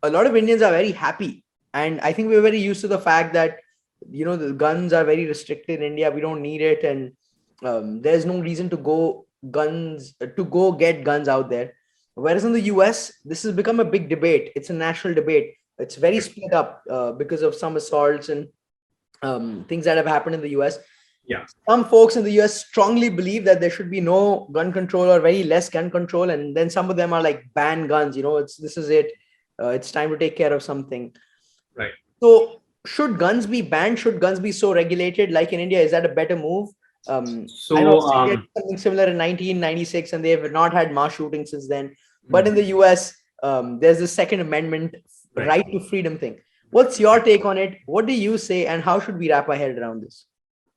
a lot of Indians are very happy. And I think we're very used to the fact that, the guns are very restricted in India. We don't need it. And there's no reason to go get guns out there. Whereas in the US, this has become a big debate. It's a national debate. It's very split up because of some assaults and things that have happened in the US. Yeah. Some folks in the US strongly believe that there should be no gun control or very less gun control. And then some of them are like ban guns, this is it. It's time to take care of something. Right. So should guns be banned? Should guns be so regulated like in India? Is that a better move? I know Australia did something similar in 1996 and they have not had mass shootings since then. But in the US, there's the Second Amendment right to freedom thing. What's your take on it? What do you say? And how should we wrap our head around this?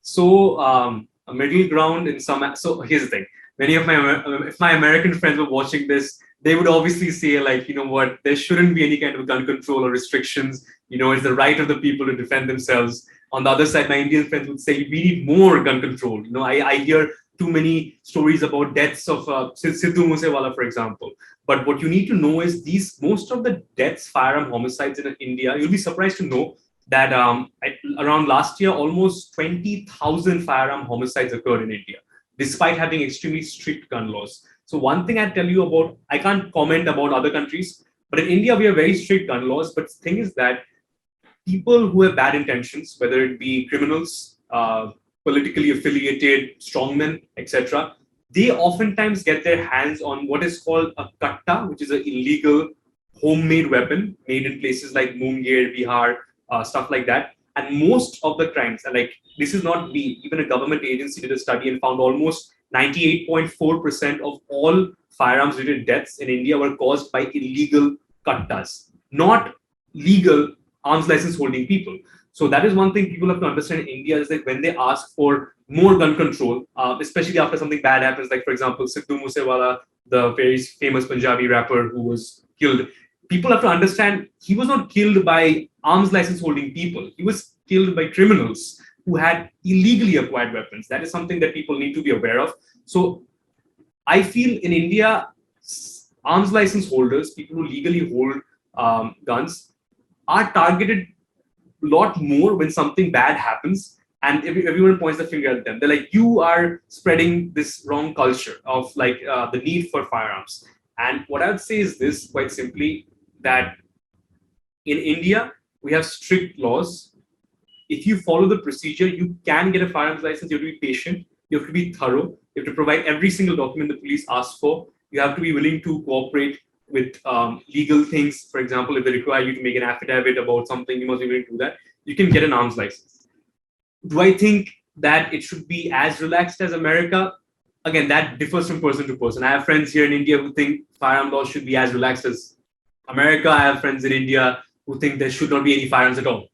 So a middle ground in some. So here's the thing: many of if my American friends were watching this, they would obviously say like, you know what, there shouldn't be any kind of gun control or restrictions. It's the right of the people to defend themselves. On the other side, my Indian friends would say we need more gun control. I hear too many stories about deaths of Sidhu Moosewala, for example. But what you need to know is most of the deaths, firearm homicides in India, you'll be surprised to know that around last year, almost 20,000 firearm homicides occurred in India, despite having extremely strict gun laws. So one thing I tell you about, I can't comment about other countries, but in India, we have very strict gun laws. But the thing is that people who have bad intentions, whether it be criminals, politically affiliated strongmen, etc., they oftentimes get their hands on what is called a katta, which is an illegal homemade weapon made in places like Munger, Bihar, stuff like that. And most of the crimes, and like this is not me, even a government agency did a study and found almost 98.4% of all firearms related deaths in India were caused by illegal kattas, not legal arms license holding people. So that is one thing people have to understand in India is that when they ask for more gun control, especially after something bad happens, like for example, Sidhu Moosewala, the very famous Punjabi rapper who was killed, people have to understand he was not killed by arms license holding people. He was killed by criminals who had illegally acquired weapons. That is something that people need to be aware of. So I feel in India, arms license holders, people who legally hold guns, are targeted a lot more when something bad happens and everyone points the finger at them. They're like, you are spreading this wrong culture of like the need for firearms. And what I would say is this, quite simply, that in India, we have strict laws. If you follow the procedure, you can get a firearms license. You have to be patient. You have to be thorough. You have to provide every single document the police asks for. You have to be willing to cooperate with legal things. For example, if they require you to make an affidavit about something, you must be willing to do that. You can get an arms license. Do I think that it should be as relaxed as America? Again, that differs from person to person. I have friends here in India who think firearm laws should be as relaxed as America. I have friends in India who think there should not be any firearms at all.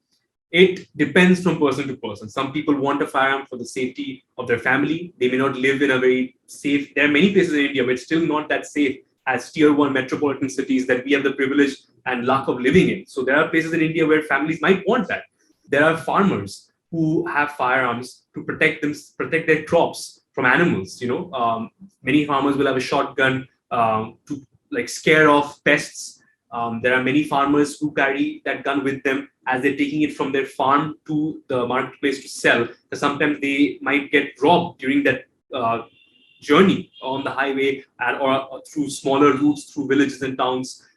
It depends from person to person. Some people want a firearm for the safety of their family. They may not live in a very safe. There are many places in India where it's still not that safe as tier 1 metropolitan cities that we have the privilege and luck of living in. So there are places in India where families might want that. There are farmers who have firearms to protect their crops from animals. Many farmers will have a shotgun to like scare off pests. There are many farmers who carry that gun with them as they're taking it from their farm to the marketplace to sell. Because sometimes they might get robbed during that journey on the highway or through smaller routes through villages and towns.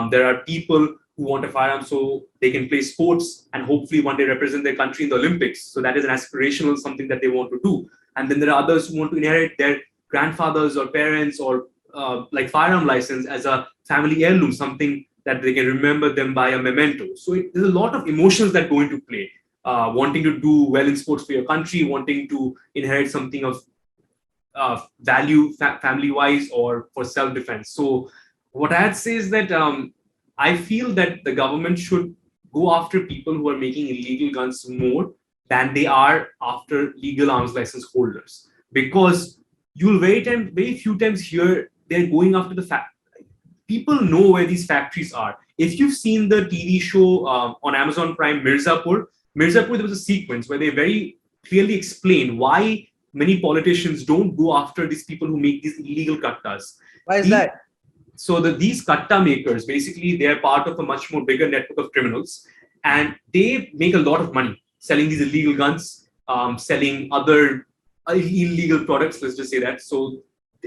There are people who want a firearm so they can play sports and hopefully one day represent their country in the Olympics. So that is an aspirational something that they want to do. And then there are others who want to inherit their grandfathers or parents or like firearm license as a family heirloom, something that they can remember them by a memento. So there's a lot of emotions that go into play. Wanting to do well in sports for your country, wanting to inherit something of value family-wise or for self-defense. So what I'd say is that I feel that the government should go after people who are making illegal guns more than they are after legal arms license holders. Because you'll very few times hear they're going after the fact. People know where these factories are. If you've seen the TV show on Amazon Prime, Mirzapur, there was a sequence where they very clearly explain why many politicians don't go after these people who make these illegal kattas. Why is that? these katta makers, basically, they are part of a much more bigger network of criminals, and they make a lot of money selling these illegal guns, selling other illegal products. Let's just say that. So,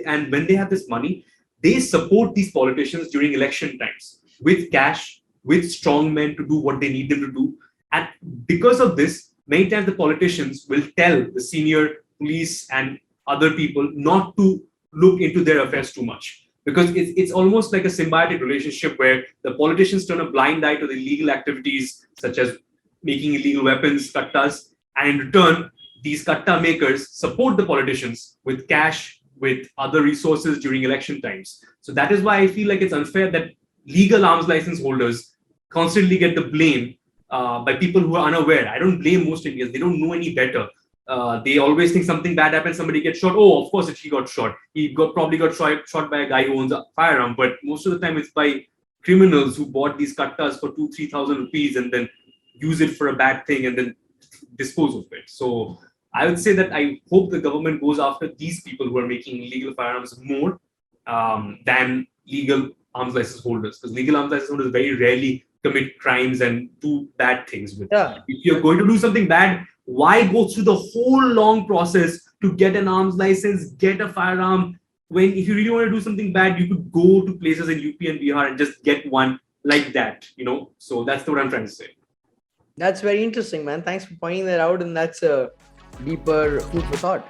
and when they have this money, they support these politicians during election times with cash, with strong men to do what they need them to do. And because of this, many times the politicians will tell the senior police and other people not to look into their affairs too much, because it's almost like a symbiotic relationship where the politicians turn a blind eye to the illegal activities such as making illegal weapons, kattas, and in return, these katta makers support the politicians with cash, with other resources during election times. So that is why I feel like it's unfair that legal arms license holders constantly get the blame by people who are unaware. I don't blame most Indians; they don't know any better. They always think something bad happened, somebody gets shot. Oh, of course, he got shot. He probably got shot by a guy who owns a firearm. But most of the time, it's by criminals who bought these kattas for 2,000-3,000 rupees and then use it for a bad thing and then dispose of it. So I would say that I hope the government goes after these people who are making illegal firearms more than legal arms license holders, because legal arms license holders very rarely commit crimes and do bad things with. Yeah. If you're going to do something bad, why go through the whole long process to get an arms license, get a firearm? When if you really want to do something bad, you could go to places in UP and Bihar and just get one like that, So that's what I'm trying to say. That's very interesting, man. Thanks for pointing that out, and that's a deeper food for thought.